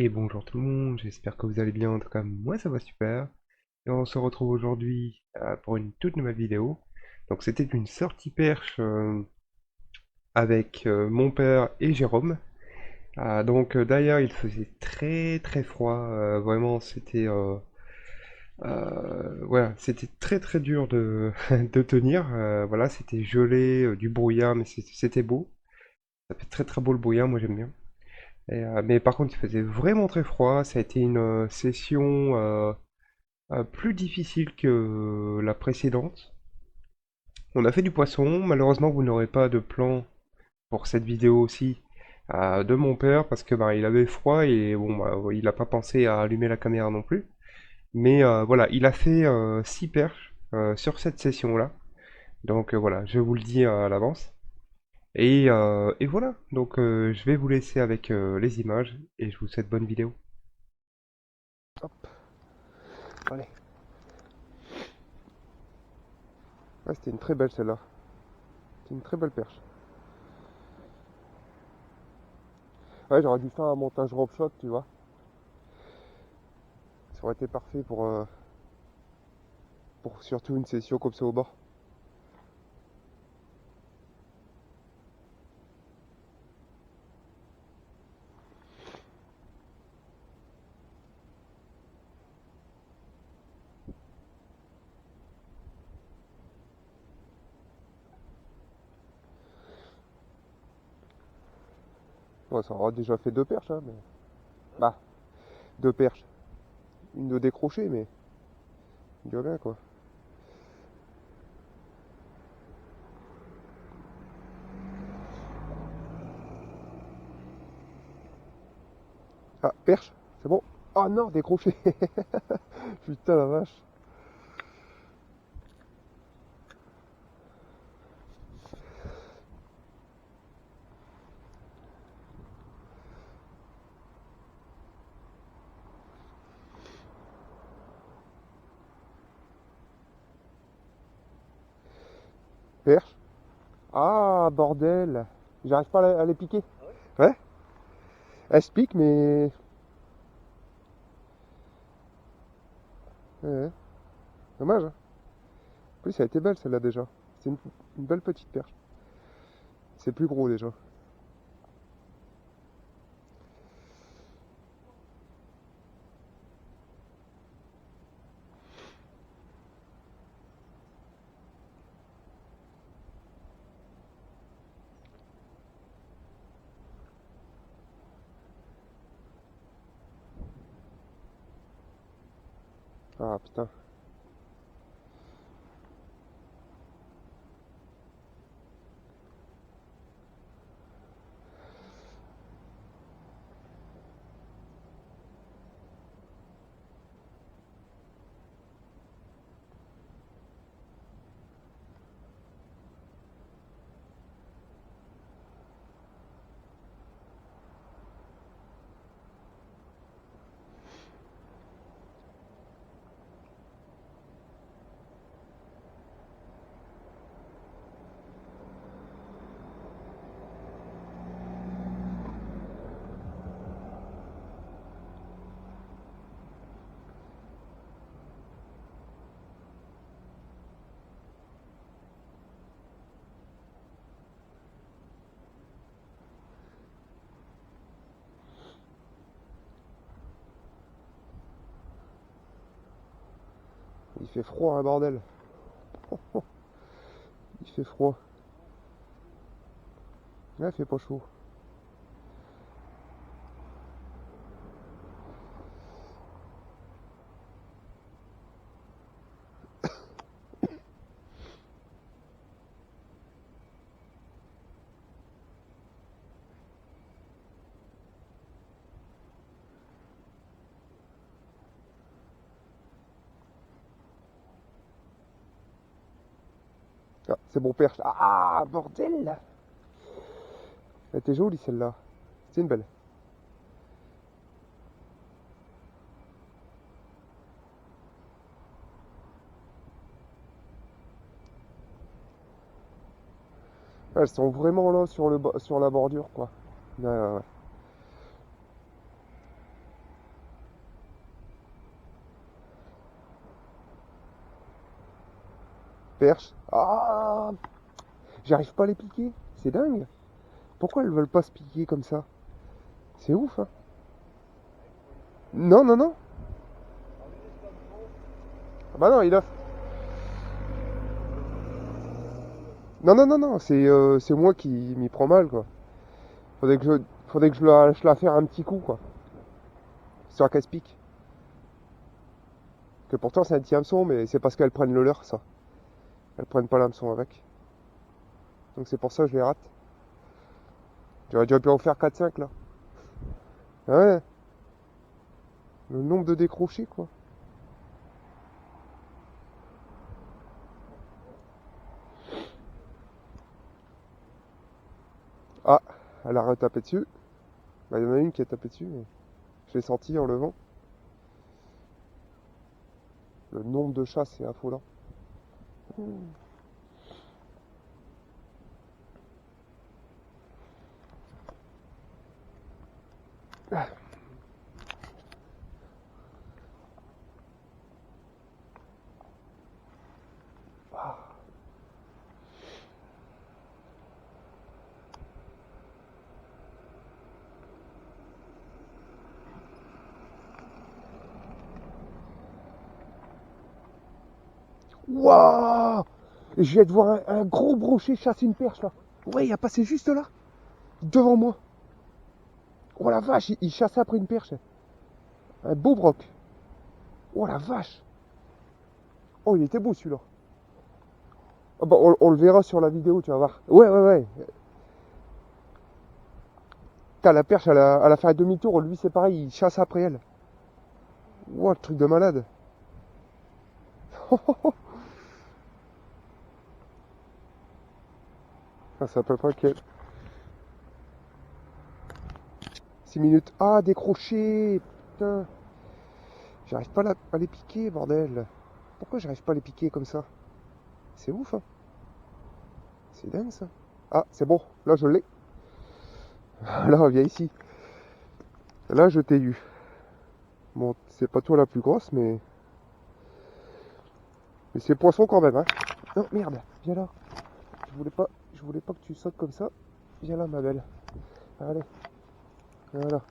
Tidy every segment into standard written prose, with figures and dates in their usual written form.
Et bonjour tout le monde, j'espère que vous allez bien, en tout cas moi ça va super. Et on se retrouve aujourd'hui pour une toute nouvelle vidéo. Donc c'était une sortie perche avec mon père et Jérôme. D'ailleurs il faisait très très froid, vraiment voilà, c'était très très dur de, de tenir. Voilà, c'était gelé, du brouillard, mais c'était beau. Ça fait très très beau le brouillard, moi j'aime bien. Mais par contre il faisait vraiment très froid, ça a été une session plus difficile que la précédente. On a fait du poisson, malheureusement vous n'aurez pas de plan pour cette vidéo aussi de mon père parce que il avait froid et bon il n'a pas pensé à allumer la caméra non plus. Mais voilà, il a fait 6 perches sur cette session-là. Donc voilà, je vous le dis à l'avance. Et voilà, donc je vais vous laisser avec les images et je vous souhaite bonne vidéo. Hop, allez. Ouais, c'était une très belle celle-là. C'était une très belle perche. Ouais, j'aurais dû faire un montage rope shot, tu vois. Ça aurait été parfait pour surtout une session comme ça au bord. Ouais, ça aura déjà fait deux perches, hein, mais... Bah, deux perches. Une de décrochée, mais... Il y bien, quoi. Ah, perche, c'est bon. Ah non, décroché. Putain, la vache. Perche. Ah, bordel. J'arrive pas à les piquer. Ouais, elle se pique, mais... Ouais, dommage, hein. En plus, elle était belle, celle-là, déjà. C'est une belle petite perche. C'est plus gros, déjà. Ah, putain. Il fait froid, un bordel. Il fait froid. Ouais, il fait pas chaud. Ah, c'est bon perche. Ah, bordel. Elle était jolie, celle-là. C'est une belle. Elles sont vraiment là sur la bordure, quoi. Ouais, ouais, ouais. perches. Ah, j'arrive pas à les piquer. C'est dingue. Pourquoi elles veulent pas se piquer comme ça? C'est ouf, hein. Non, non, non. Ah bah non, il a... Non, non, non, non, c'est moi qui m'y prends mal, quoi. Faudrait que je la fasse un petit coup, quoi. Histoire qu'elle se pique. Que pourtant c'est un petit hameçon, mais c'est parce qu'elles prennent le leur, ça. Elles prennent pas l'hameçon avec. Donc c'est pour ça que je les rate. J'aurais déjà pu en faire 4-5 là. Ouais, le nombre de décrochés, quoi. Ah, elle a retapé dessus. Bah, il y en a une qui a tapé dessus, mais je l'ai senti en levant. Le nombre de chats, c'est affolant. Waouh! Je viens de voir un gros brochet chasser une perche là. Ouais, il a passé juste là, devant moi. Oh la vache, il chasse après une perche. Un beau broc. Oh la vache. Oh, il était beau celui-là. Ah bah, on le verra sur la vidéo, tu vas voir. Ouais, ouais, ouais. Putain, la perche, elle a fait un demi-tour. Lui, c'est pareil, il chasse après elle. Wow, le truc de malade. Ah, c'est à peu près quel... 6 minutes. Ah, décroché. Putain. J'arrive pas à les piquer, bordel. Pourquoi j'arrive pas à les piquer comme ça? C'est ouf, hein. C'est dingue, ça. Ah, c'est bon. Là, je l'ai. Là, viens ici. Là, je t'ai eu. Bon, c'est pas toi la plus grosse, mais c'est poisson quand même, hein. Non, merde. Viens là. Je voulais pas que tu sautes comme ça. Viens là, ma belle. Allez. Voilà.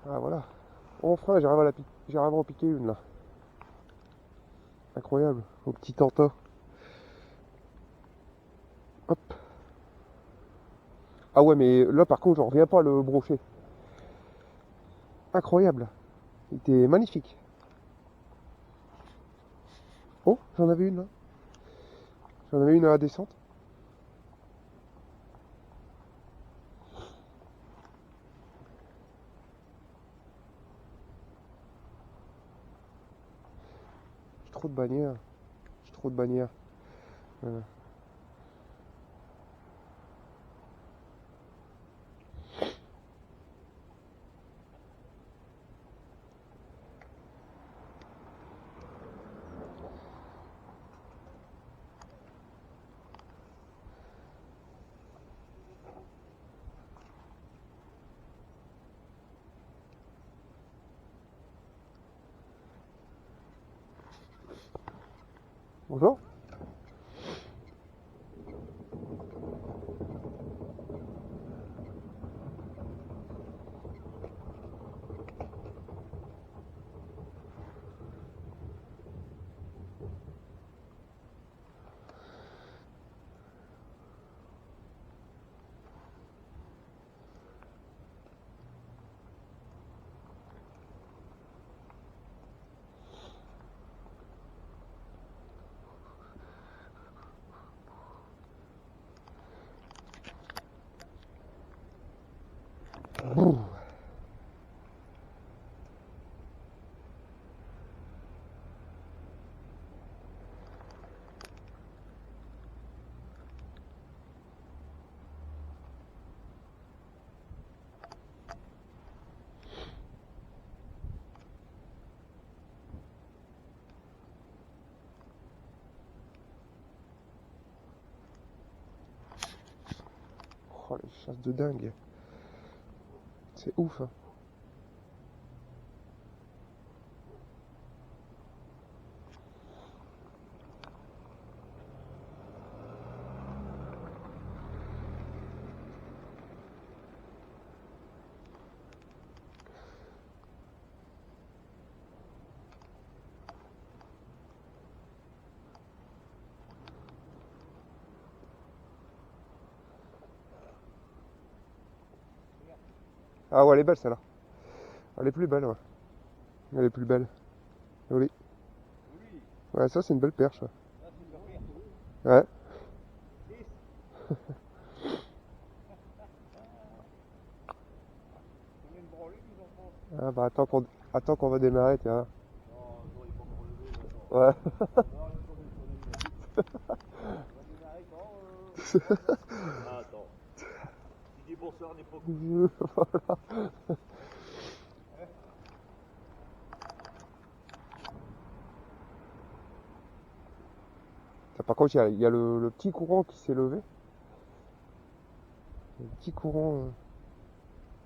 Ah, voilà. Enfin, j'arrive à en piquer une, là. Incroyable. Au petit tanta. Hop. Ah ouais, mais là, par contre, j'en reviens pas le brochet. Incroyable. Il était magnifique. Oh, j'en avais une, là. J'en avais une à la descente. J'ai trop de bannières. J'ai trop de bannières. Voilà. Bonjour. Bouh. Oh, les chasses de dingue. C'est ouf, hein. Ah ouais, elle est belle celle-là. Elle est plus belle, ouais. Elle est plus belle. Oui. Ouais, ça c'est une belle perche. Ouais. Ah bah attends qu'on va démarrer, tiens. Ouais. Par contre, il y a le petit courant qui s'est levé. Le petit courant,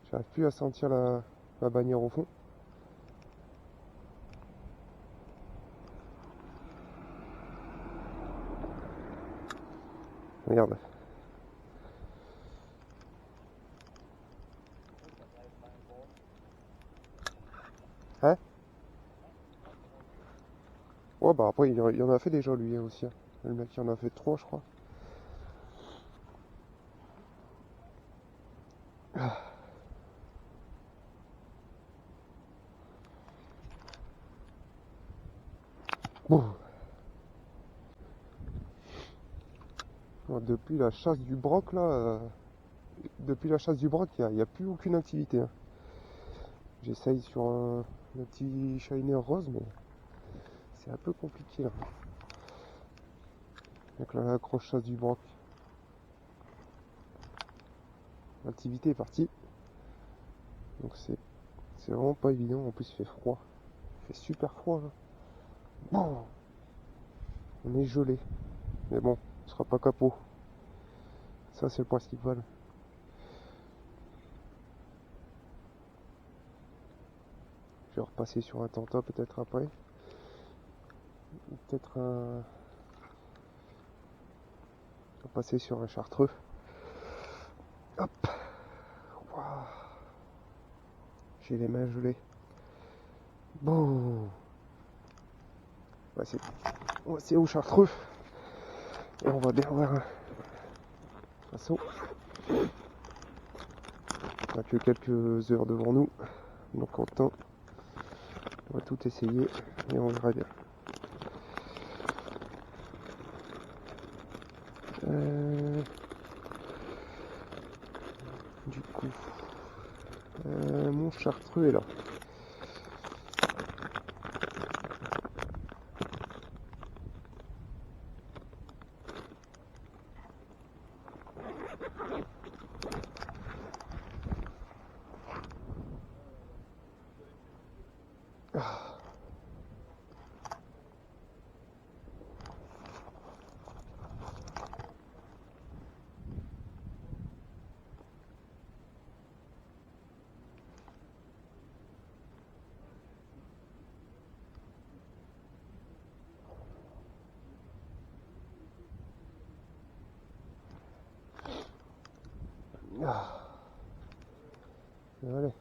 j'arrive plus à sentir la bannière au fond. Regarde. Hein? Ouais, bah après, il en a fait déjà lui aussi, hein. Le mec, il en a fait 3, je crois. Bon. Ouais, depuis la chasse du broc, là, depuis la chasse du broc, il y a plus aucune activité, hein. J'essaye sur le petit shiner rose, mais c'est un peu compliqué, là. Avec la grosse chasse du broc. L'activité est partie. Donc c'est vraiment pas évident. En plus, il fait froid. Il fait super froid, là. Bon, on est gelé. Mais bon, on sera pas capot. Ça, c'est le principal. Je vais repasser sur un tenta peut-être après. Peut-être un. Je vais passer sur un chartreux. Hop. Waouh. J'ai les mains gelées. Bon. On va essayer au chartreux. Et on va bien voir. De toute façon, on n'a que quelques heures devant nous. Donc en temps, on va tout essayer et on verra bien. Du coup, mon chartreux est là. Ah, allez.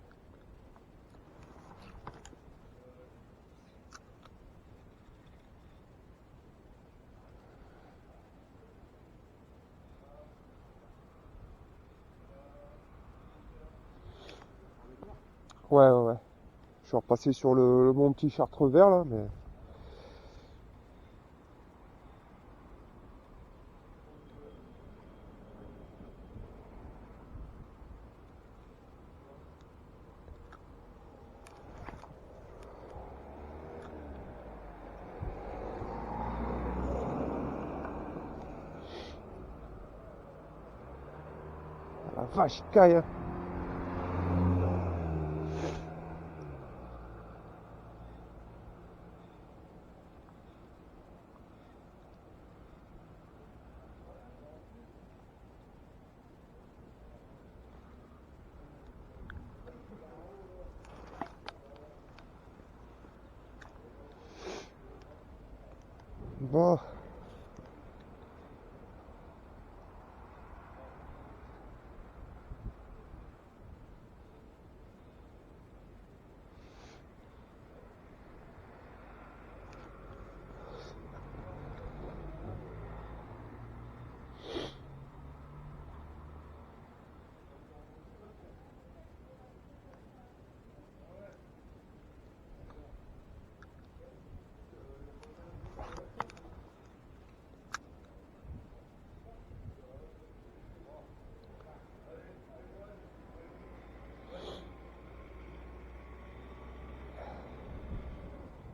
Ouais, ouais, ouais. Je suis repassé sur mon petit chartreux vert là, mais. La vache caille, hein. Bon.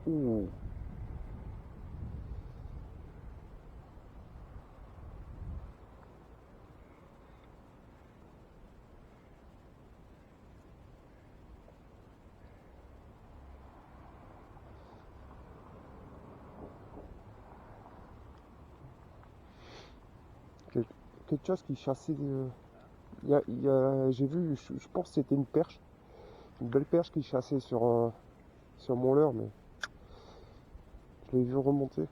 Ouh. Quelque chose qui chassait. J'ai vu, je pense que c'était une perche, une belle perche qui chassait sur mon leurre, mais je l'ai vu remonter.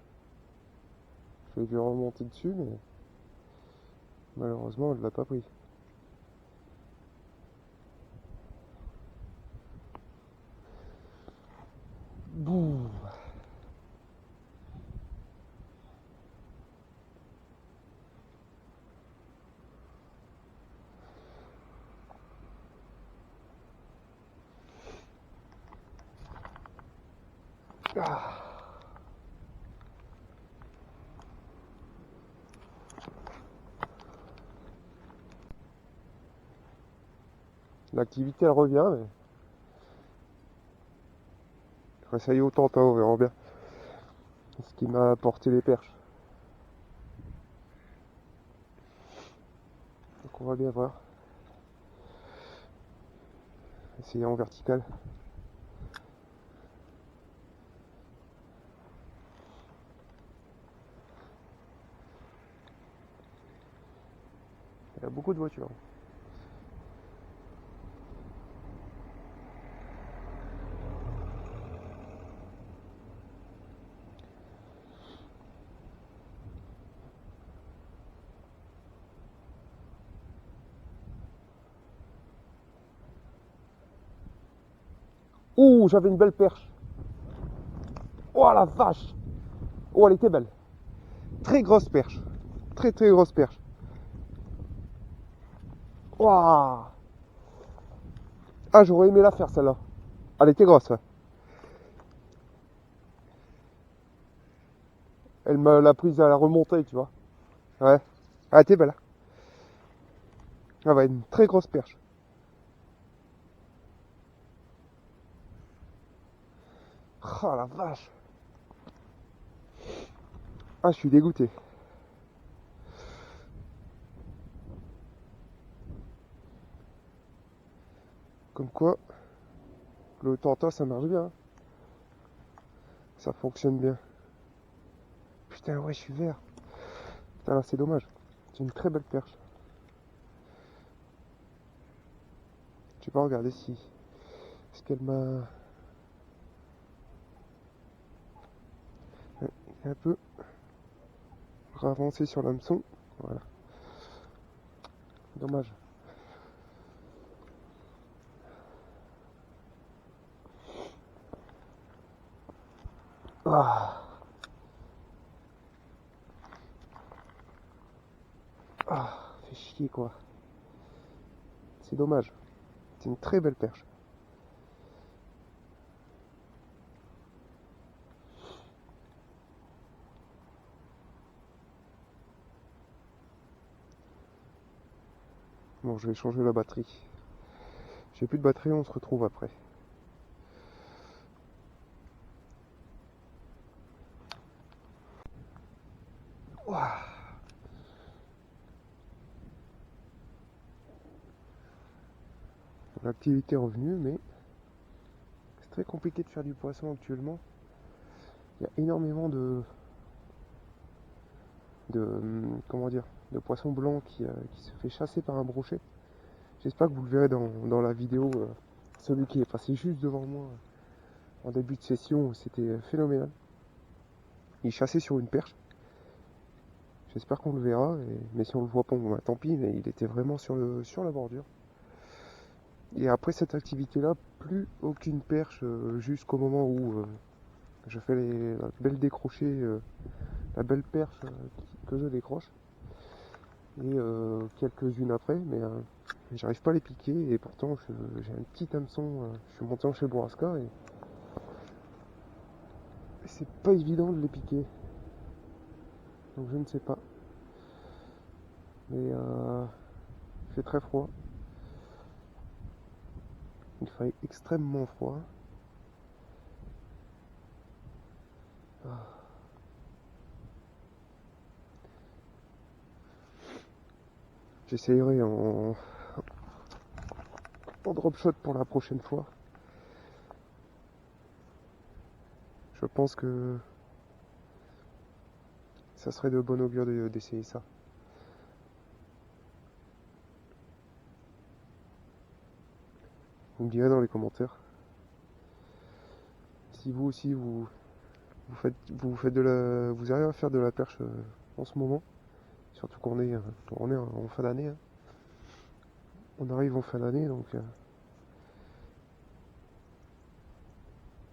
Je l'ai vu remonter dessus, mais malheureusement, elle ne l'a pas pris. Bouh. Ah. L'activité elle revient, mais je vais essayer autant, on verra bien ce qui m'a apporté les perches. Donc on va bien voir. Essayer en vertical. Il y a beaucoup de voitures. Ouh, j'avais une belle perche. Oh la vache. Oh, elle était belle. Très grosse perche. Très très grosse perche. Waouh. Ah, j'aurais aimé la faire celle-là. Elle était grosse, ouais. Elle me l'a prise à la remontée, tu vois. Ouais. Elle était belle. Ah ouais, une très grosse perche. Oh la vache. Ah, je suis dégoûté. Comme quoi, le tenta ça marche bien. Ça fonctionne bien. Putain, ouais, je suis vert. Putain, là, c'est dommage. C'est une très belle perche. Je vais pas regarder si. Est-ce qu'elle m'a. Un peu ravancé sur l'hameçon. Voilà. Dommage. Ah, ah, fait chier quoi. C'est dommage. C'est une très belle perche. Bon, je vais changer la batterie. J'ai plus de batterie, on se retrouve après. Ouah. L'activité est revenue, mais c'est très compliqué de faire du poisson actuellement. Il y a énormément comment dire, de poissons blancs qui se fait chasser par un brochet. J'espère que vous le verrez dans la vidéo. Celui qui est passé juste devant moi en début de session, c'était phénoménal. Il chassait sur une perche. J'espère qu'on le verra, mais si on le voit pas, bon, bah, tant pis, mais il était vraiment sur la bordure. Et après cette activité-là, plus aucune perche jusqu'au moment où je fais la belle décrochée, la belle perche que je décroche. Et quelques-unes après, mais j'arrive pas à les piquer. Et pourtant, j'ai un petit hameçon. Je suis monté en chez Bourrasca et c'est pas évident de les piquer. Donc je ne sais pas. Mais il fait très froid. Il fait extrêmement froid. j'essayerai en drop shot pour la prochaine fois. Je pense que ça serait de bon augure d'essayer ça. Vous me direz dans les commentaires si vous aussi vous faites vous arrivez à faire de la perche en ce moment, surtout qu'on est en fin d'année. Hein. On arrive en fin d'année, donc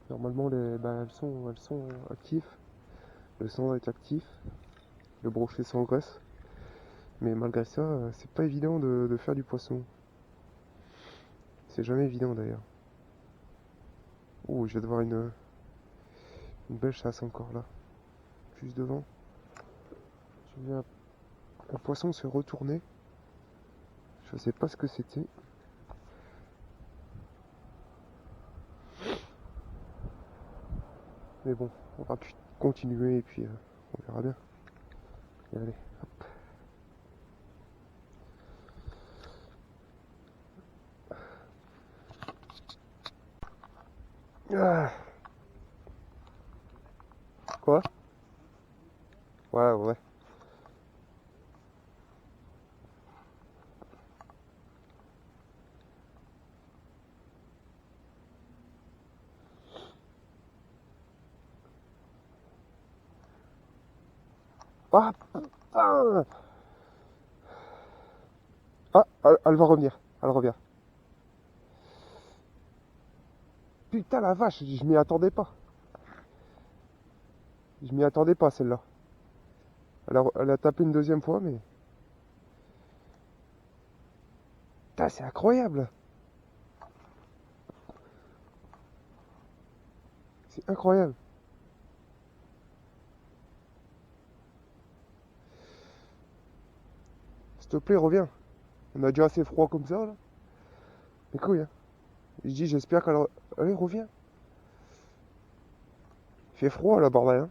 normalement elles sont actives, le sang est actif, le brochet s'engraisse, mais malgré ça, c'est pas évident de faire du poisson. C'est jamais évident d'ailleurs. Oh, je vais devoir une belle chasse encore là, juste devant. J'ai vu un poisson se retourner. Je sais pas ce que c'était. Mais bon, on va continuer et puis on verra bien. Et allez, hop. Ah. Quoi? Ouais, ouais. Ah, putain! Ah, elle va revenir. Elle revient. Putain la vache, je m'y attendais pas. Je m'y attendais pas celle-là. Elle a tapé une deuxième fois, mais... Putain, c'est incroyable. C'est incroyable. S'il te plaît, reviens. On a déjà assez froid comme ça, là. Mais couilles, hein. Je dis, j'espère qu'elle... Allez, reviens. Il fait froid, là, bordel, hein.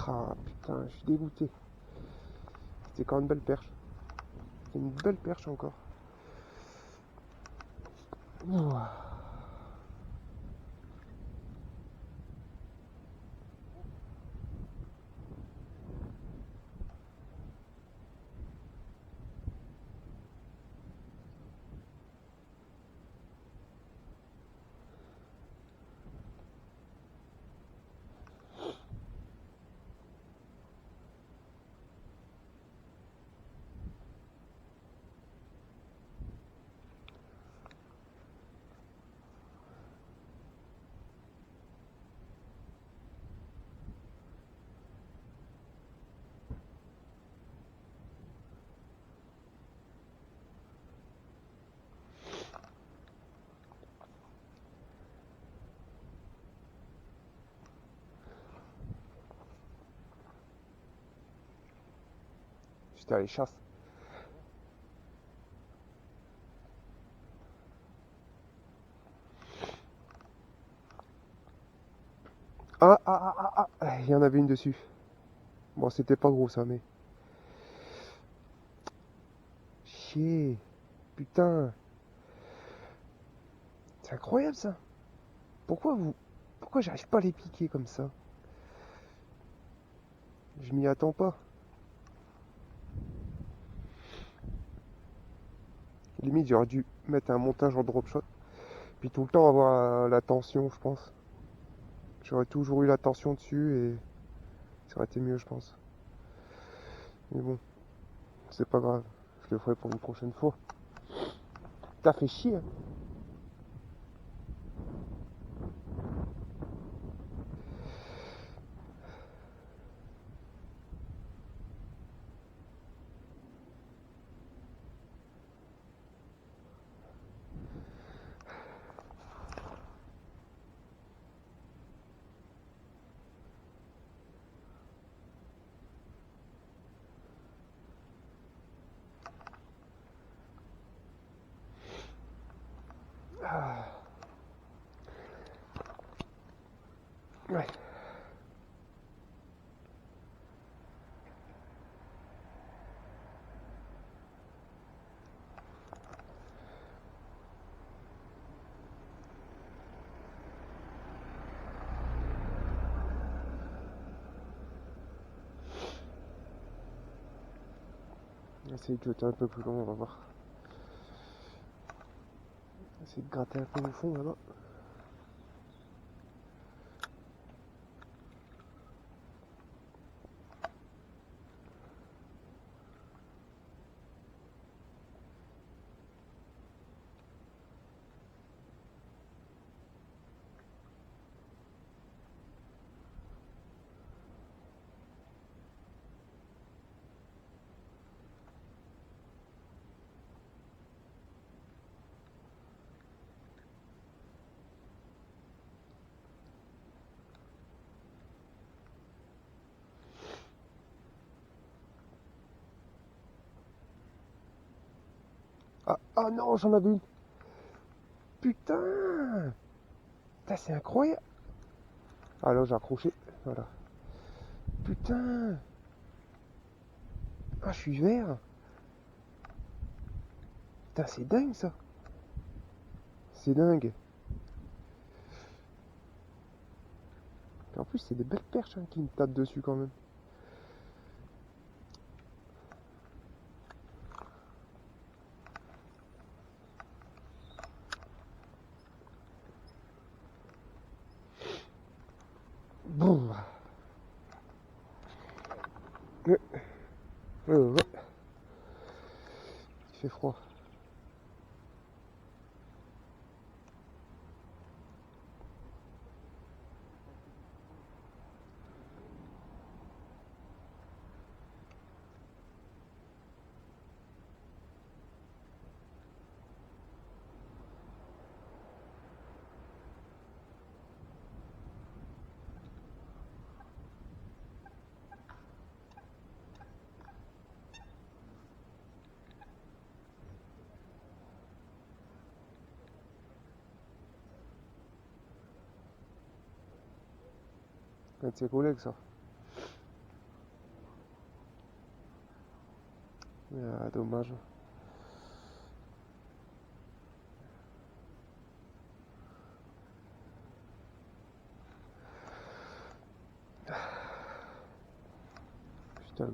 Ah, putain, je suis dégoûté. C'était quand même une belle perche. C'était une belle perche encore. Ouah. J'étais allé chasse. Ah, il y en avait une dessus. Bon, c'était pas gros ça, mais... Chier. Putain. C'est incroyable ça. Pourquoi j'arrive pas à les piquer comme ça? Je m'y attends pas. Limite, j'aurais dû mettre un montage en drop shot. Puis tout le temps avoir la tension, je pense. J'aurais toujours eu la tension dessus et ça aurait été mieux, je pense. Mais bon, c'est pas grave. Je le ferai pour une prochaine fois. T'as fait chier, hein. va essayer de jeter un peu plus long, on va voir. On va essayer de gratter un peu au fond là-bas. Ah, ah non, j'en avais une. Putain! Putain, c'est incroyable. Ah là, j'ai accroché. Voilà. Putain! Ah, je suis vert. Putain, c'est dingue ça. C'est dingue. Et en plus, c'est des belles perches hein, qui me tapent dessus quand même. Bon. Ouais. Il fait froid. Un de ses collègues ça. Ah, dommage. Putain.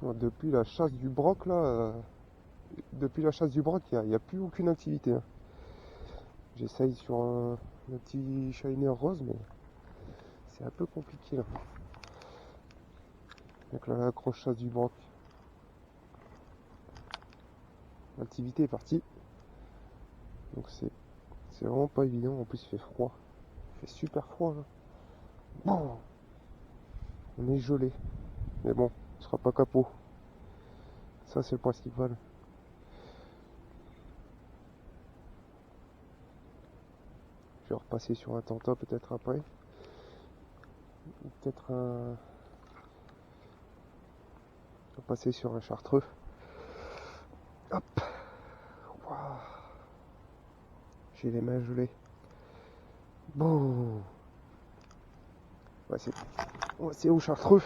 Bon, depuis la chasse du broc là, depuis la chasse du broc, il n'y a plus aucune activité. Hein. J'essaye sur un petit shiner rose, mais c'est un peu compliqué là. Avec la grosse chasse du broc. L'activité est partie. Donc c'est vraiment pas évident. En plus il fait froid. Il fait super froid là. Bon, on est gelé. Mais bon, on sera pas capot. Ça c'est le principal. Je vais repasser sur un tenta peut-être après. Peut-être un. Je vais passer sur un chartreux. Hop. Waouh. J'ai les mains gelées. Bon. On va essayer au chartreux.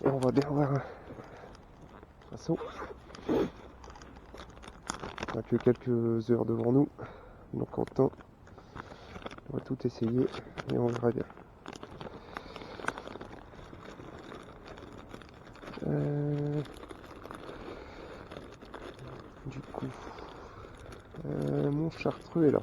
Et on va bien voir. De toute façon, on n'a que quelques heures devant nous. Donc en temps, on va tout essayer et on verra bien. Du coup, mon chartreux est là.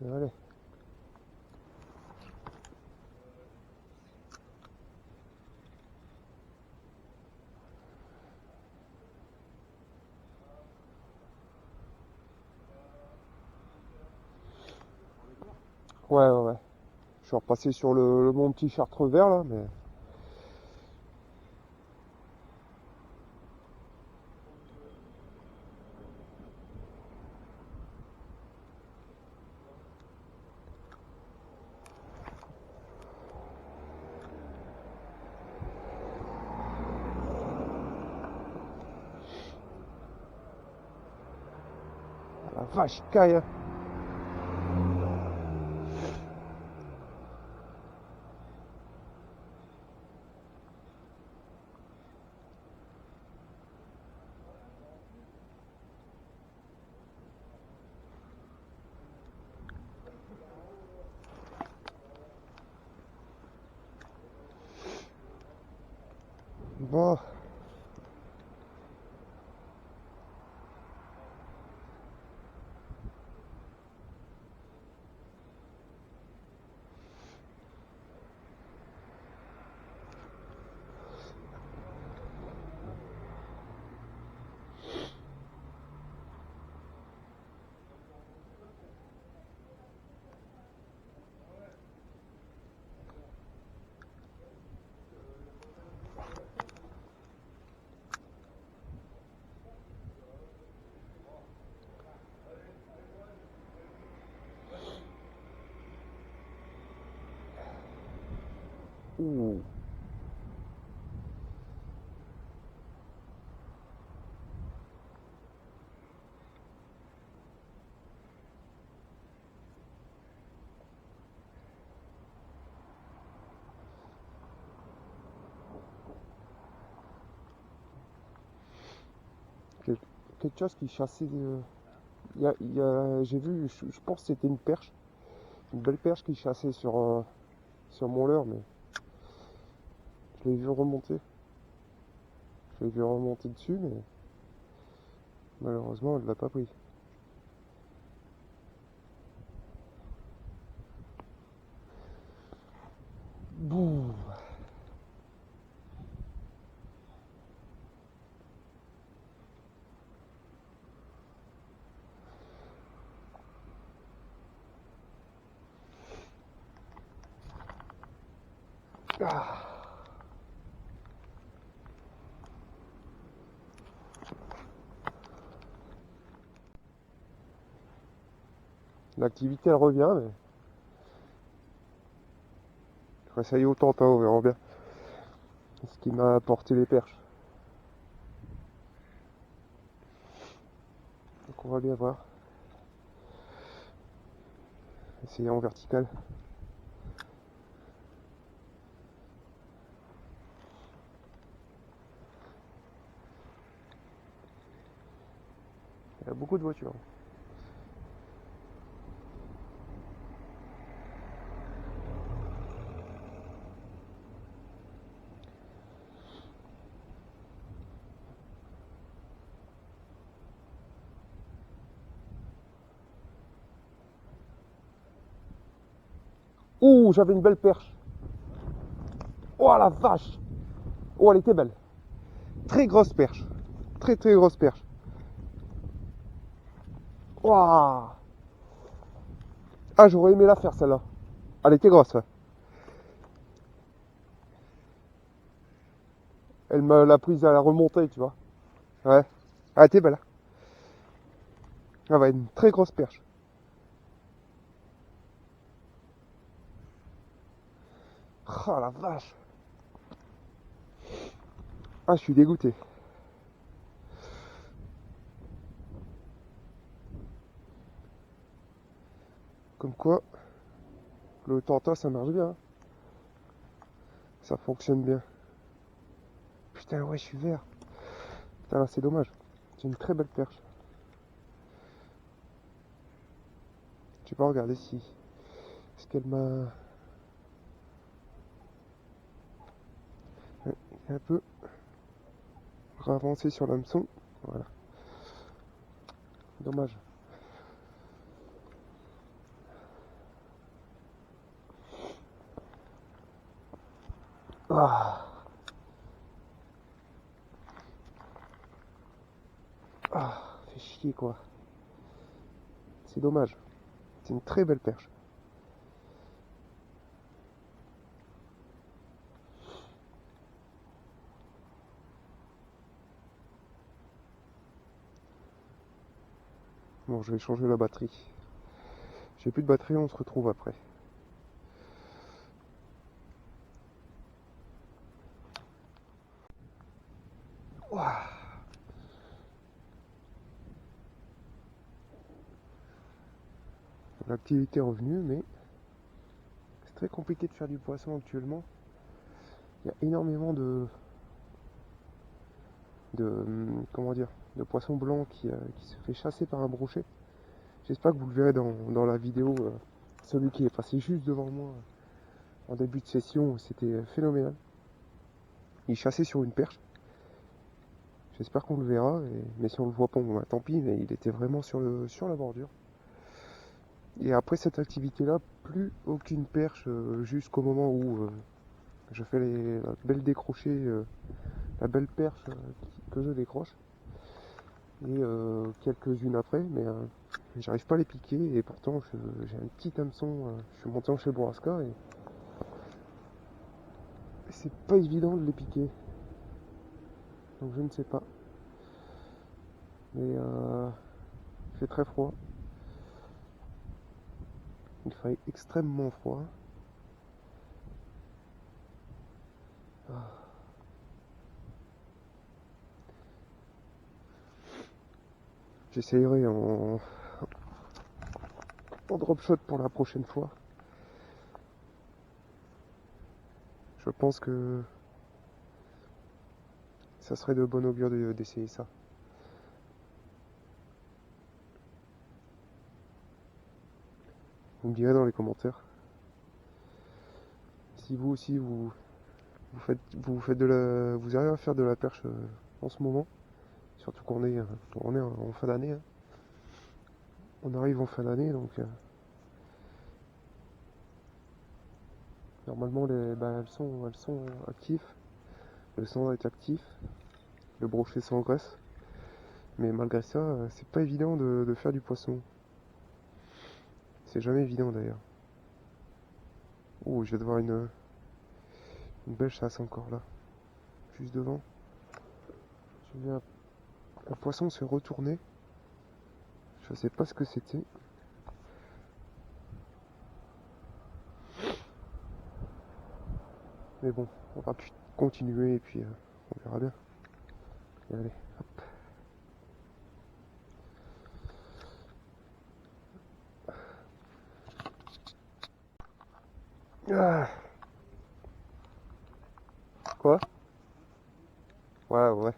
Allez. Ouais. suis repassé sur mon petit chartre vert là, mais... La vache, caille, hein. Bon. Ouh. Quelque chose qui chassait. J'ai vu, je pense que c'était une perche, une belle perche qui chassait sur mon leurre, mais je l'ai vu remonter. Je l'ai vu remonter dessus, mais malheureusement, elle ne l'a pas pris. Bouh. Ah. L'activité elle revient, mais je vais essayer autant, on verra bien. Ce qui m'a apporté les perches. Donc on va bien voir. Essayer en vertical. Il y a beaucoup de voitures. Ouh, j'avais une belle perche. Oh la vache. Oh, elle était belle. Très grosse perche. Très très grosse perche. Waouh. Ah, j'aurais aimé la faire celle-là. Elle était grosse, ouais. Elle me l'a prise à la remontée, tu vois. Ouais. Ah, elle était belle. Ah ouais, une très grosse perche. Ah la vache. Ah, je suis dégoûté. Comme quoi, le tenta ça marche bien, hein. Ça fonctionne bien. Putain, ouais, je suis vert. Putain, là, c'est dommage. C'est une très belle perche. Je vais pas regarder si. Est-ce qu'elle m'a. Un peu ravancé sur l'hameçon. Voilà. Dommage. Ah, ah, fait chier quoi. C'est dommage. C'est une très belle perche. Bon, je vais changer la batterie. J'ai plus de batterie, on se retrouve après. Ouah. L'activité est revenue, mais c'est très compliqué de faire du poisson actuellement. Il y a énormément comment dire, de poissons blancs qui se fait chasser par un brochet. J'espère que vous le verrez dans la vidéo. Celui qui est passé juste devant moi en début de session, c'était phénoménal. Il chassait sur une perche. J'espère qu'on le verra, mais si on le voit pas, bon, bah, tant pis, mais il était vraiment sur la bordure. Et après cette activité-là, plus aucune perche jusqu'au moment où je fais la belle décrochée, la belle perche que je décroche. Et quelques-unes après, mais j'arrive pas à les piquer. Et pourtant, j'ai un petit hameçon. Je suis monté chez Bourrasca et c'est pas évident de les piquer. Donc je ne sais pas. Mais il fait très froid. Il fait extrêmement froid. J'essayerai en drop shot pour la prochaine fois. Je pense que ça serait de bon augure d'essayer ça. Vous me direz dans les commentaires si vous aussi vous arrivez à faire de la perche en ce moment, surtout qu'on est en fin d'année. Hein. On arrive en fin d'année, donc normalement elles sont actives, le sang est actif, le brochet s'engraisse, mais malgré ça, c'est pas évident de faire du poisson. C'est jamais évident d'ailleurs. Oh, je vais devoir une belle chasse encore là, juste devant. J'ai vu un poisson se retourner. Je sais pas ce que c'était. Mais bon, on va continuer et puis on verra bien. Et allez, hop. Ah, quoi? Ouais, ouais.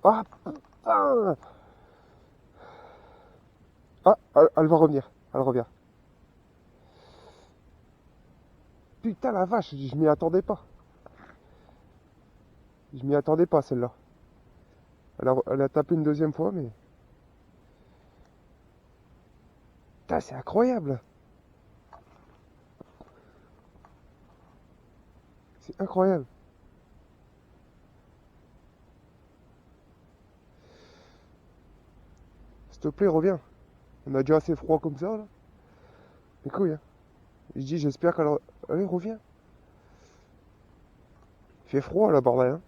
Ah, putain! Ah, elle va revenir. Elle revient. Putain la vache, je m'y attendais pas. Je m'y attendais pas celle-là. Elle a tapé une deuxième fois, mais... Putain, c'est incroyable! C'est incroyable. S'il te plaît, reviens. On a déjà assez froid comme ça, là. Mais couilles, hein. Je dis, j'espère qu'elle... Allez, reviens. Il fait froid, là, bordel, hein.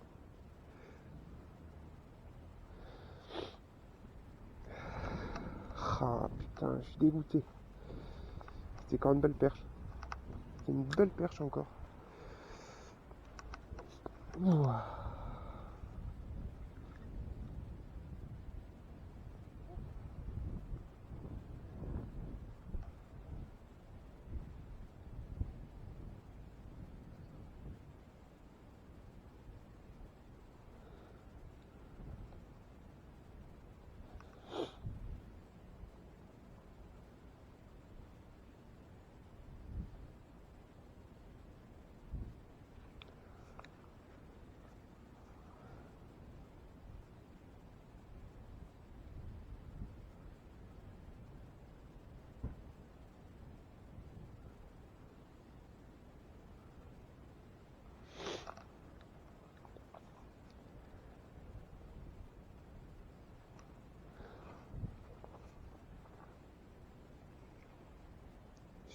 Ah, putain, je suis dégoûté. C'était quand même une belle perche. C'est une belle perche encore. Ouah.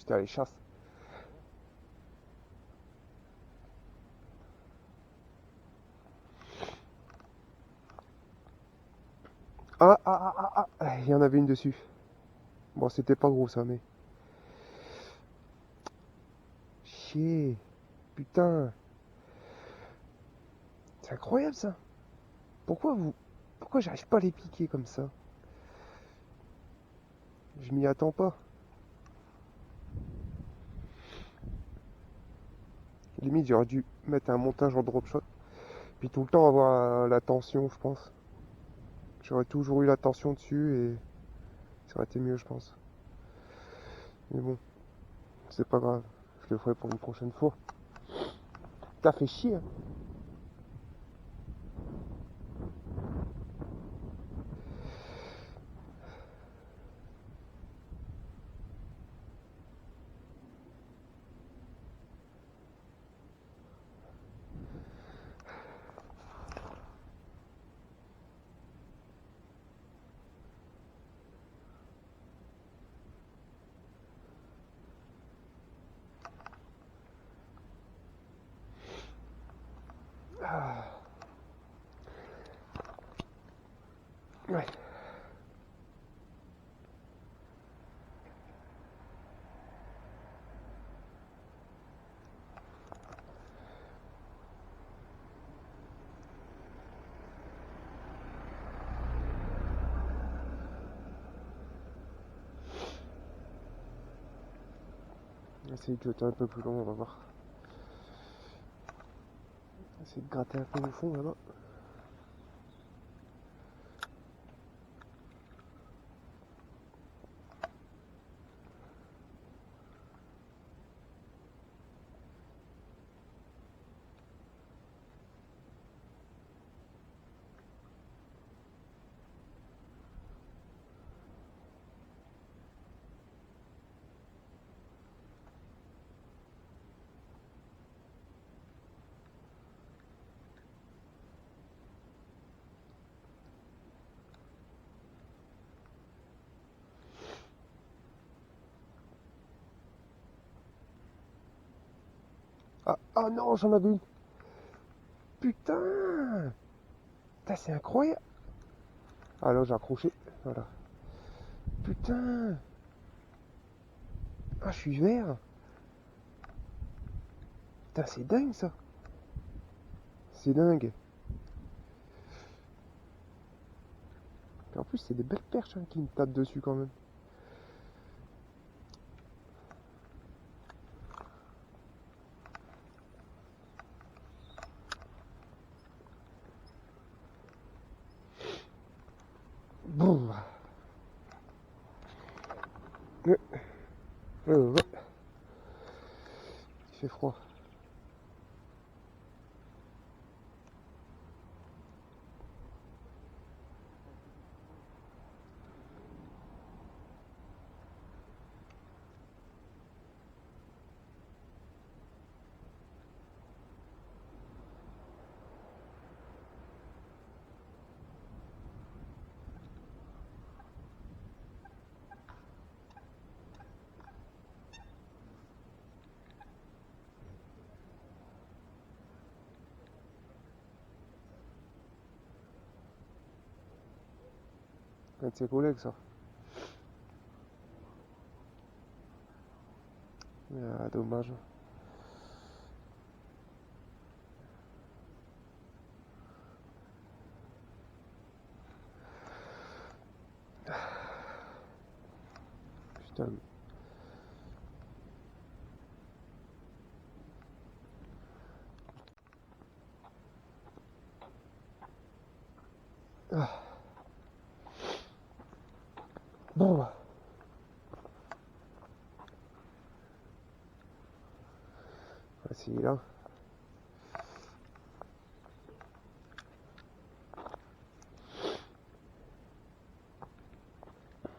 J'étais allé chasse. Ah, il y en avait une dessus. Bon, c'était pas gros ça, mais. Chier. Putain. C'est incroyable ça. Pourquoi j'arrive pas à les piquer comme ça? Je m'y attends pas. Limite, j'aurais dû mettre un montage en drop shot. Puis tout le temps avoir la tension, je pense. J'aurais toujours eu la tension dessus et ça aurait été mieux, je pense. Mais bon, c'est pas grave. Je le ferai pour une prochaine fois. T'as fait chier, hein. Ah, ouais. On va essayer de jeter un peu plus long, on va voir. On va essayer de gratter un peu au fond là-bas. Ah non, j'en avais une. Putain. Putain, c'est incroyable. Ah là, j'ai accroché. Voilà. Putain. Ah, je suis vert. Putain, c'est dingue ça. C'est dingue. Et en plus, c'est des belles perches hein, qui me tapent dessus quand même. Bon. Ouais. Il fait froid. Un de ses collègues, ça. Ah, dommage. Putain. Ah. Bon, bah. Voici là.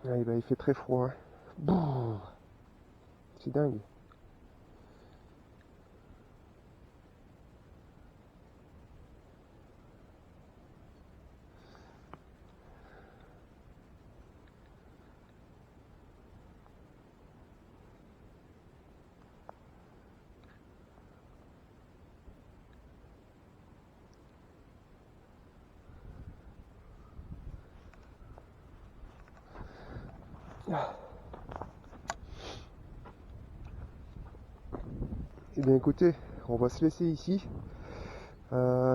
Ah, bah, il fait très froid. Hein. Bon. C'est dingue. Et bien écoutez, on va se laisser ici.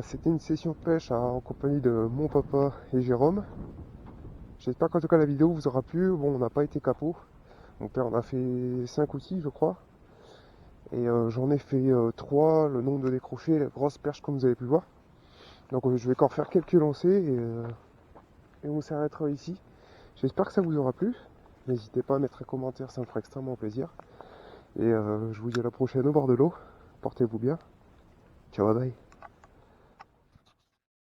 C'était une session de pêche en compagnie de mon papa et Jérôme. J'espère qu'en tout cas la vidéo vous aura plu. Bon, on n'a pas été capot. Donc là on a fait 5 ou 6 je crois. Et j'en ai fait 3, le nombre de décrochés, la grosse perche comme vous avez pu voir. Donc je vais encore faire quelques lancers et on s'arrêtera ici. J'espère que ça vous aura plu. N'hésitez pas à mettre un commentaire, ça me ferait extrêmement plaisir. Et je vous dis à la prochaine au bord de l'eau. Portez-vous bien. Ciao, bye bye.